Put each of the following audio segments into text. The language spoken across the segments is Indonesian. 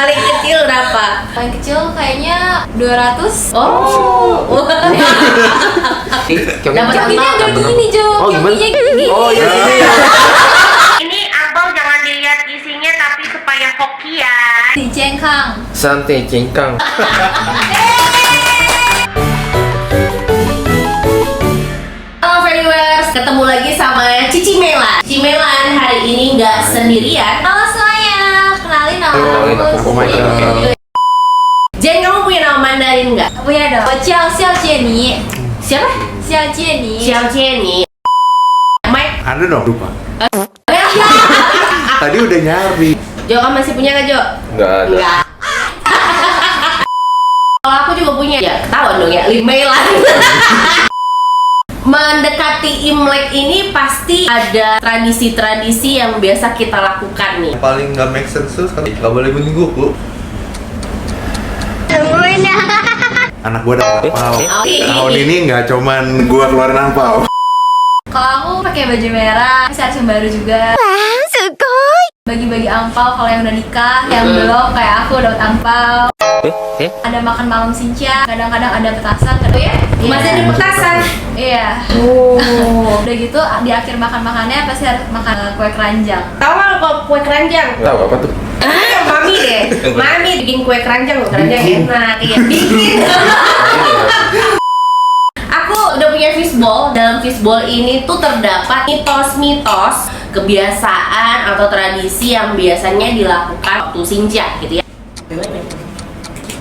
Paling kecil berapa? Paling kecil kayaknya 200. Oh. Dapat Kyokinya apa? udah gini Jo. Oh, gimana? Kyokinya gini. Oh iya. Ini angpau jangan dilihat isinya tapi supaya hoki ya. Di Cengkang. Santai cengkang. Halo Viewers, ketemu lagi sama Cici Melan. Cici Melan hari ini nggak sendirian. Halo semuanya, kenalin nama Kenalin, aku Michael. Jen, kamu punya nama Mandarin nggak? Punya dong. Ciao Xiao Jieni. Siapa? Xiao Jieni. Xiao Jieni. Mike. Ada dong lupa. Tadi udah nyari. Jo, kamu masih punya nggak Jo? Nggak ada. Nggak. Kalau aku juga punya, ya ketahuan dong ya, Melan. Mendekati Imlek ini pasti ada tradisi-tradisi yang biasa kita lakukan nih. Paling nggak make sense tuh nggak boleh gunting kuku. Anak gua dapat angpau. Tahun ini nggak cuman gua keluarin angpau. Kalau aku pakai baju merah, bisa harus baru juga. Bagi-bagi angpau kalau yang udah nikah, yang belum kayak aku dapat angpau. Ada makan malam sincia, kadang-kadang ada petasan, kadang ya. Masih ada petasan. Iya. Oh. Udah gitu di akhir makan-makannya pasti harus makan kue keranjang. Tahu nggak kalau kue keranjang? Tahu apa tuh? Mami deh. Mami bikin kue keranjang, keranjang enak. Iya, bikin. Aku udah punya fishbowl. Dalam fishbowl ini tuh terdapat mitos-mitos, kebiasaan atau tradisi yang biasanya dilakukan waktu senja gitu ya.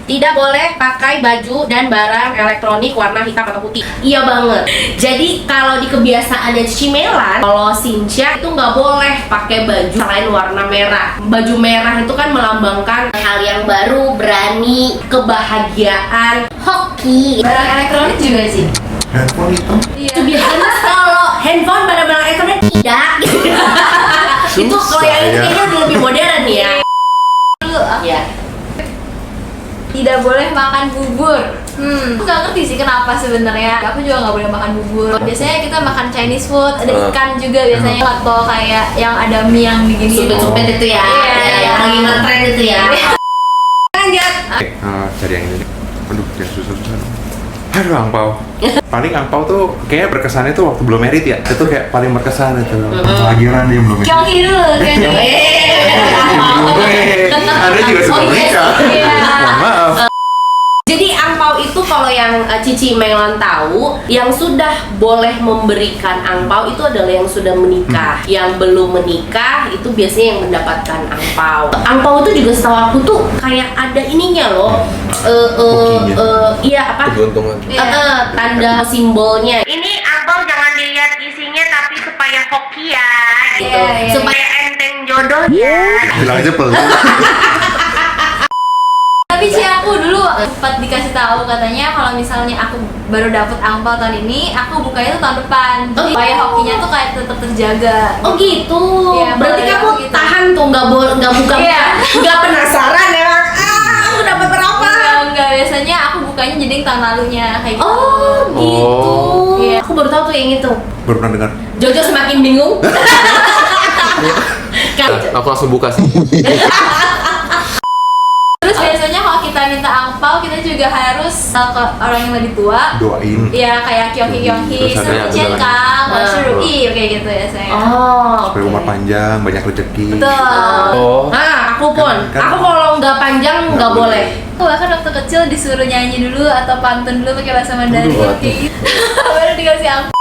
Tidak boleh pakai baju dan barang elektronik warna hitam atau putih. Iya banget. Jadi kalau di kebiasaannya Cici Melan, kalau senja itu nggak boleh pakai baju selain warna merah. Baju merah itu kan melambangkan hal yang baru, berani, kebahagiaan, hoki. Barang elektronik juga sih. Handphone itu. Iya. Itu biasanya kalau handphone barang-barang elektronik tidak. Itu kalau yang itu ya. kayaknya udah lebih modern ya. Dulu aku Ya. tidak boleh makan bubur. Aku nggak ngerti sih kenapa sebenarnya. Aku juga nggak boleh makan bubur. Biasanya kita makan Chinese food, ada ikan juga biasanya atau kayak yang ada mie yang begini. Supet-supet itu ya. Iya. Yang lagi ngetren itu ya. Lanjut. Cari yang ini. Aduh, yang susah-susah. Aduh, angpau. Paling angpau tuh kayak berkesannya tuh waktu belum merit ya. Itu kayak paling berkesan itu. Pelajaran dia belum merit. Kyonghi dulu kayaknya. Anda juga sudah menikah. Iya. Mohon maaf. Jadi angpau itu kalau yang Cici Melan tahu, yang sudah boleh memberikan angpau itu adalah yang sudah menikah. Yang belum menikah itu biasanya yang mendapatkan angpau. Angpau itu juga setahu aku tuh kayak ada ininya loh. Iya apa? Keberuntungan. Tanda simbolnya. Ini angpau jangan dilihat isinya tapi supaya hoki ya, gitu. Iya. Supaya enteng jodoh ya. Bilang aja perlu. Tapi sih aku dulu sempat dikasih tahu katanya kalau misalnya aku baru dapet angpau tahun ini, aku bukanya tuh tahun depan. Jadi supaya hokinya tuh kayak tetap terjaga. Oh gitu. Iya, Berarti boleh, kamu gitu. tahan tuh nggak buka, Iya. nggak penasaran ya? Aku dapat berapa? Enggak, biasanya aku bukanya jadi yang tahun lalunya kayak gitu. Oh gitu. Iya. Aku baru tahu tuh yang itu. Baru pernah dengar. Jojo semakin bingung. Kan. Aku langsung buka sih. Terus biasanya kalau kita minta angpau, kita juga harus ke orang yang lebih tua. Doain. Ya kayak Kyonghi, Terus ada Cengkang, Ah. Surui kayak gitu ya saya. Oh. Supaya umur panjang, banyak rezeki. Betul. Oh. Nah, aku pun. Kan- Aku kalau nggak panjang nggak boleh. Aku bahkan waktu kecil disuruh nyanyi dulu atau pantun dulu pakai bahasa Mandarin Waduh. kayak gitu. Baru dikasih angpau.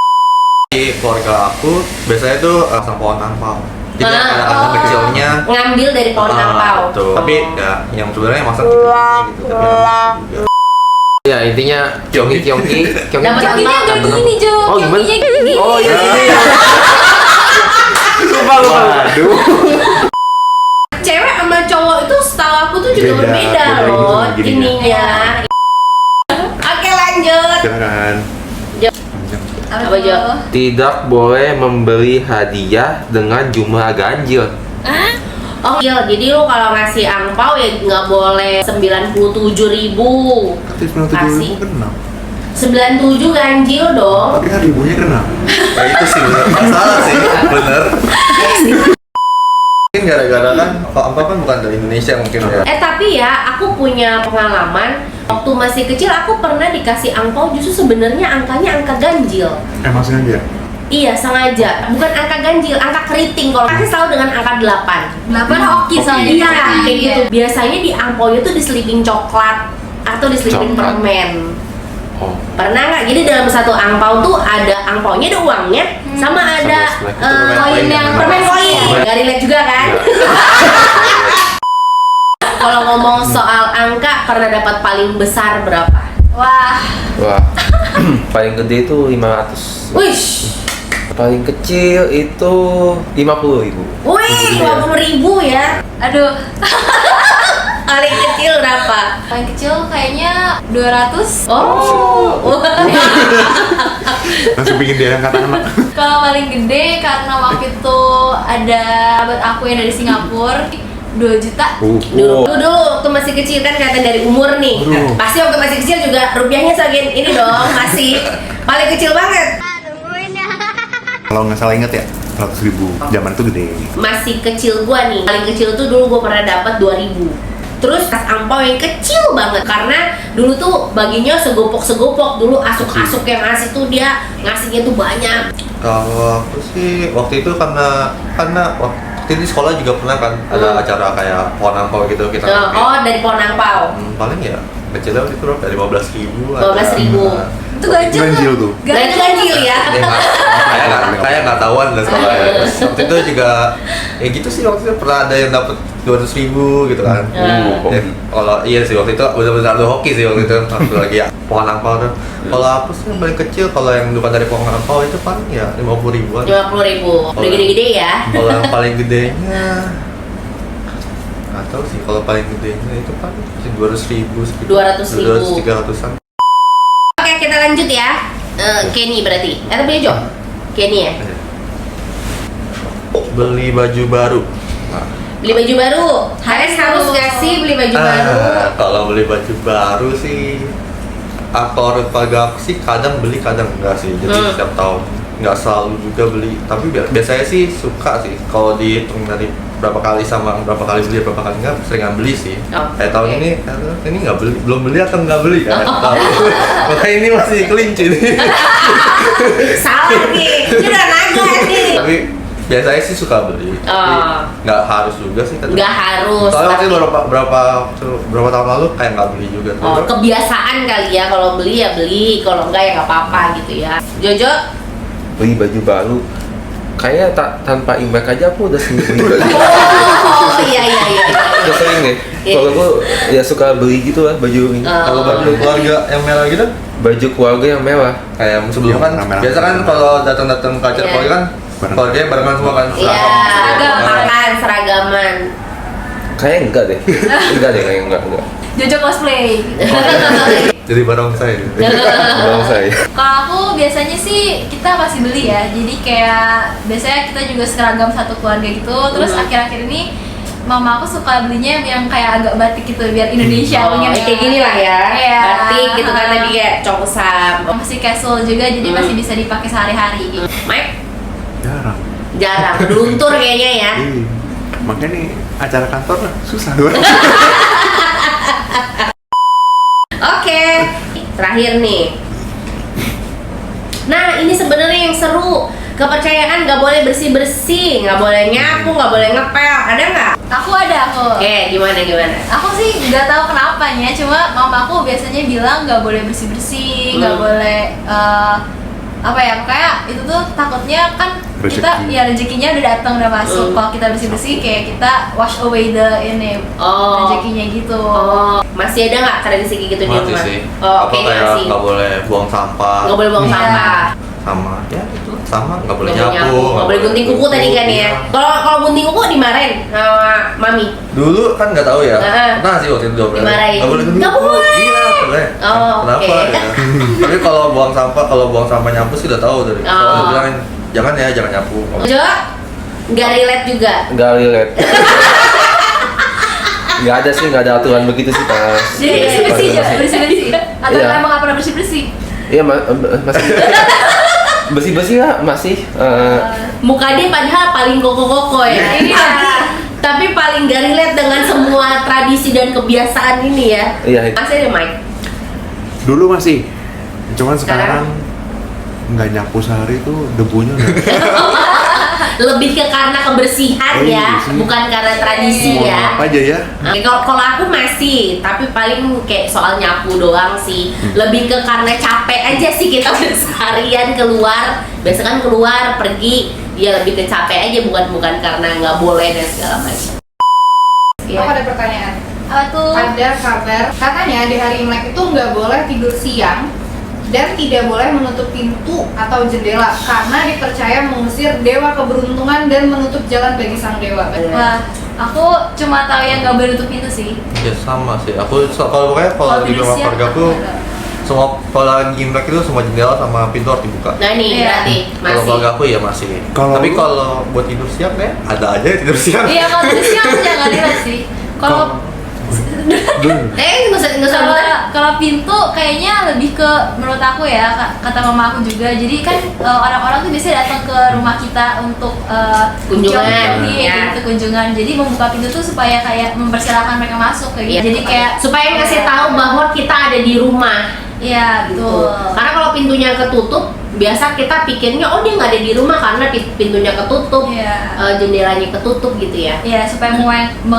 Di keluarga aku biasanya tuh sama pohon angpau. Jadi Ah, ada anak oh. kecilnya. Ngambil dari pohon angpau. Betul. Tapi ya yang sebenarnya masak gitu. Tapi juga. Ya intinya Kyonghi. Dapat Kyokinya angpau. udah gini Jo. Oh, gimana? Kyokinya gini. Oh iya. Lupa. Waduh. Cewek sama cowok itu setahu aku tuh juga Beda, berbeda beda loh gininya. ininya. Oke lanjut. Silakan. Apa, Jo? Tidak boleh membeli hadiah dengan jumlah ganjil. Oh iya, jadi lu kalau ngasih angpau ya nggak boleh 97.000. Tapi 97.000 kena. 97 ganjil dong. Tapi kan ribunya kena. Ya itu sih bener. Masalah sih. Bener. Mungkin gara-gara kan angpau kan bukan dari Indonesia mungkin ya. Tapi ya, aku punya pengalaman waktu masih kecil aku pernah dikasih angpau justru sebenarnya angkanya angka ganjil. Emang sengaja? Iya, sengaja. Bukan angka ganjil, angka keriting. Kalau kasih selalu dengan angka 8. 8 hoki soalnya. Iya, kayak gitu. Biasanya di angpaunya tuh diselipin coklat atau diselipin Coklat. permen. Oh. Pernah nggak? Jadi dalam satu angpau tuh ada angpaunya, ada uangnya, sama ada snack. Koin yang permen koin. Nggak relate juga kan? Kalau ngomong soal angka, pernah dapat paling besar berapa? Wah, Wah. Paling gede itu 500. Wish, Paling kecil itu 50.000. wih, 50.000 ya. aduh. Paling kecil berapa? Paling kecil kayaknya 200. Oh, Langsung bikin dia angkat anak. Kalau paling gede karena waktu itu ada sahabat aku yang dari Singapura 2 juta. dulu waktu masih kecil kan kelihatan dari umur nih. Aduh. Pasti waktu masih kecil juga rupiahnya segini ini dong, masih paling kecil banget. Kalau nggak salah inget ya, 100.000. Zaman itu gede. Masih kecil gua nih, paling kecil tuh dulu gua pernah dapat 2.000. Terus tas angpau yang kecil banget karena dulu tuh baginya segopok-segopok, dulu asuk-asuk yang ngasih tuh dia ngasihnya tuh banyak. Kalau aku sih waktu itu karena waktu itu di sekolah juga pernah kan ada acara kayak pohon angpau gitu kita ngambil. Oh, dari pohon angpau. Paling ya kecilnya waktu itu berapa? Dari 15.000. 12.000. Itu ganjil. Ganjil tuh. Nah, itu ganjil ya. Kayak nggak tahuan dan sekolah ya. Terus waktu itu juga ya gitu sih, waktu itu pernah ada yang dapat 200.000 gitu kan. Ya, kalau iya sih waktu itu benar-benar ada hoki sih waktu itu waktu lagi ya pohon angpau tuh. Kalau aku sih yang paling kecil kalau yang bukan dari pohon angpau itu paling ya 50.000-an. 50.000. Udah gede-gede ya. Kalau yang paling gedenya nggak tahu sih, kalau paling gedenya itu paling 200.000 sekitar 200.000. 300-an. Oke, kita lanjut ya. Kenny berarti. Tapi Jo. Kenny ya. Beli baju baru. Beli baju baru. Harus nggak sih beli baju baru? Kalau beli baju baru sih aktor pada aku sih kadang beli kadang enggak sih, jadi setiap tahun nggak selalu juga beli, tapi biasanya sih suka sih kalau dihitung dari berapa kali sama berapa kali beli berapa kali enggak, seringan beli sih. Kayak tahun ini nggak beli, belum beli atau nggak beli kan? Tahu. Makanya ini masih kelinci nih. Salah nih. Ini udah naga nih. Tapi biasanya sih suka beli. Tapi nggak harus juga sih. Nggak harus. Soalnya waktu tapi- itu berapa tahun lalu kayak nggak beli juga. Oh, kebiasaan kali ya, kalau beli ya beli, kalau enggak ya nggak apa-apa gitu ya. Jojo, Beli baju baru. Kayaknya tanpa imbak aja aku udah sering beli baju. oh iya. Udah sering deh. Iya. Kalau aku ya suka beli gitu lah baju ini. Kalau baju keluarga yang merah gitu, Baju keluarga yang mewah. kayak sebelumnya kan Yang merah-merah. biasa kan kalau datang-datang ke acara Iya. keluarga kan keluarganya barengan semua kan. Iya, makan seragaman. Kayaknya enggak deh. Enggak deh, kayaknya enggak. Jojo cosplay. Jadi barang saya. Bang saya. Kalau aku biasanya sih kita pasti beli ya. Jadi kayak biasanya kita juga seragam satu keluarga gitu. Terus akhir-akhir ini mama aku suka belinya yang kayak agak batik gitu biar Indonesia punya Kayak gini lah ya. Iya. Batik gitu kan tadi kayak congkesam. Masih casual juga jadi masih bisa dipakai sehari-hari. Mike Jarang. jarang, luntur kayaknya ya. Iya. Makanya nih acara kantor susah banget. Oke, terakhir nih. Nah, ini sebenarnya yang seru. Kepercayaan nggak boleh bersih-bersih, nggak boleh nyapu, nggak boleh ngepel. Ada nggak? Aku ada aku. Gimana? Aku sih nggak tahu kenapanya, cuma mamaku biasanya bilang nggak boleh bersih-bersih, nggak boleh apa ya, kayak itu tuh takutnya kan kita Rezeki. ya rezekinya udah datang udah masuk. Kalau kita bersih-bersih kayak kita wash away the ini rezekinya gitu. Oh, masih ada nggak tradisi kayak gitu di Mati rumah? sih. Oh, Apa oke, kayak masih. nggak boleh buang sampah. Nggak boleh buang Iya. sampah. Sama ya itu sama nggak boleh Nggak nyapu. nggak boleh gunting kuku tadi kan ya. Iya. Kalau gunting kuku dimarahin sama mami. Dulu kan nggak tahu ya. Heeh. Pernah sih waktu itu Dimarahin. Nggak boleh gunting Nggak kuku. boleh. Iya boleh. Oh, Kenapa oke. ya? Tapi kalau buang sampah nyapu sih udah tahu dari. Soalnya bilangin jangan ya, jangan nyapu. Jo, nggak relate juga. Enggak relate. Enggak ada sih, enggak ada aturan begitu sih pas. Jadi bersih-bersih aja, bersih-bersih. Atau Iya. emang nggak pernah bersih-bersih? Iya, masih bersih-bersih lah masih. Muka dia padahal paling koko-koko ya. Iya. Tapi paling gak relate dengan semua tradisi dan kebiasaan ini ya. Iya. Masih deh Mike. Dulu masih, cuman Sekarang? sekarang nggak nyapu sehari tuh debunya udah Lebih ke karena kebersihan Iya ya, sih. bukan karena tradisi mohon ya. maaf aja ya. Oke, kalau aku masih, tapi paling kayak soal nyapu doang sih. Lebih ke karena capek aja sih kita udah seharian keluar. Biasa kan keluar pergi, ya lebih ke capek aja, bukan karena nggak boleh dan segala macam. Aku ada pertanyaan. Apa tuh? Ada kabar katanya di hari Imlek itu nggak boleh tidur siang dan tidak boleh menutup pintu atau jendela karena dipercaya mengusir dewa keberuntungan dan menutup jalan bagi sang dewa. Wah, aku cuma tahu yang nggak boleh tutup pintu sih. Ya sama sih. Aku kalau pokoknya kalau di tidur rumah siang keluarga aku ada. semua kalau lagi Imlek itu semua jendela sama pintu harus dibuka. Nah nih Iya. berarti Kalau masih. keluarga aku ya masih. Kalau Tapi lu- kalau buat tidur siang ya ada aja yang tidur siang. Iya, kalau tidur siang aku jangan lihat sih. Kalau Nggak usah kalau buka. kalau pintu kayaknya lebih ke menurut aku ya kata mama aku juga. Jadi kan orang-orang tuh biasanya datang ke rumah kita untuk Kunjungan, ya. gitu kunjungan. Jadi membuka pintu tuh supaya kayak mempersilahkan mereka masuk kayak gitu. Iya. Jadi kayak Supaya ngasih tahu bahwa kita ada di rumah. iya Gitu. betul. Karena kalau pintunya ketutup, biasa kita pikirnya oh dia nggak ada di rumah karena pintunya ketutup, Iya. jendelanya ketutup gitu ya. Iya, supaya welcome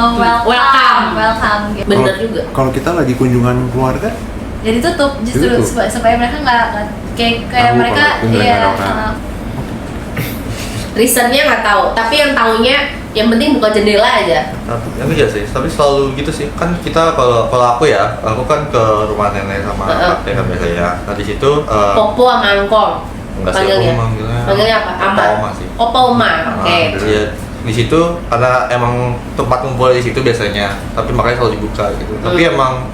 gitu. Bener juga. Kalau kita lagi kunjungan keluarga, Jadi tutup justru Ditutup. supaya mereka nggak kayak Tahu mereka kalau nggak iya ada orang. Reasonnya nggak tahu, tapi yang tahunya yang penting buka jendela aja. Tapi yang iya sih, tapi selalu gitu sih. Kan kita kalau aku ya, aku kan ke rumah nenek sama kakek kan biasanya. Nah di situ Popo sama angkong. enggak sih aku manggilnya. Manggilnya apa? Ama. Oma sih. Opa Oma. Oke. Iya, di situ karena emang tempat ngumpul di situ biasanya, tapi makanya selalu dibuka gitu. Tapi emang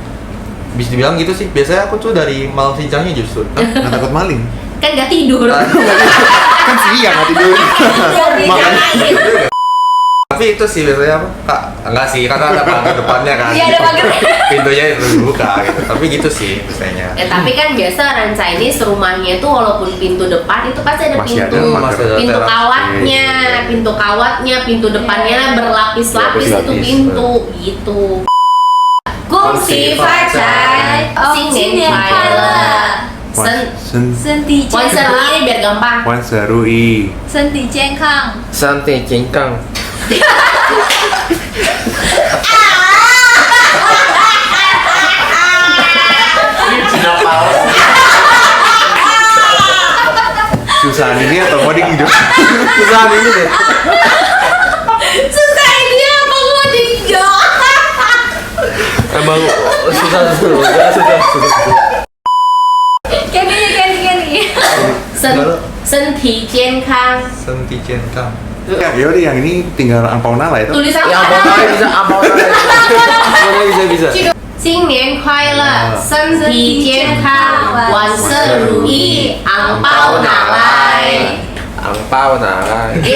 bisa dibilang gitu sih. Biasanya aku tuh dari malam sincangnya justru. nggak takut maling. Kan nggak tidur. Kan siang nggak tidur. Makanya. Tapi itu sih biasanya apa? Kak, enggak sih, karena ada pagar depannya kan. Iya, ada pagar. Pintunya itu dibuka gitu. Tapi gitu sih biasanya. Tapi kan biasa orang Chinese rumahnya itu walaupun pintu depan itu pasti ada Masih pintu. ada pagar. Masih ada Pintu teras. kawatnya, pintu kawatnya, pintu depannya berlapis-lapis itu Berlapis-lapis. pintu gitu. Kongsi Facai, Singin Kuala. Senti Konser Cengkang, ini biar gampang. Wan Serui. Senti Cengkang. Santai cingkang. Susah ini atau coding hidup? Susah ini deh. Susah ini apa gue dijok? Emang susah. Kenny. Senti Cengkang. Senti Cengkang. Ya yaudah yang ini tinggal angpau nala itu. Tulisan Ya apa bisa apa bisa. 新年快乐，身体健康，万事如意，昂包拿来。 Angpau nah. 耶！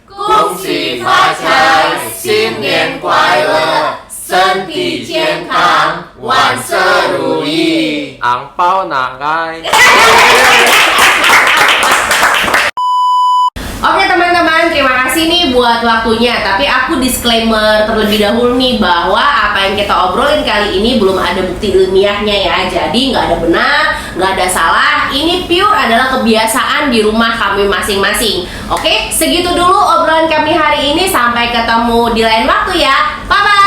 恭喜发财，新年快乐，身体健康，万事如意。 Angpau nagai. Oke teman-teman, terima kasih nih buat waktunya. Tapi aku disclaimer terlebih dahulu nih bahwa apa yang kita obrolin kali ini belum ada bukti ilmiahnya ya. Jadi nggak ada benar, nggak ada salah. Ini pure adalah kebiasaan di rumah kami masing-masing. Oke, segitu dulu obrolan kami hari ini. Sampai ketemu di lain waktu ya. Bye bye.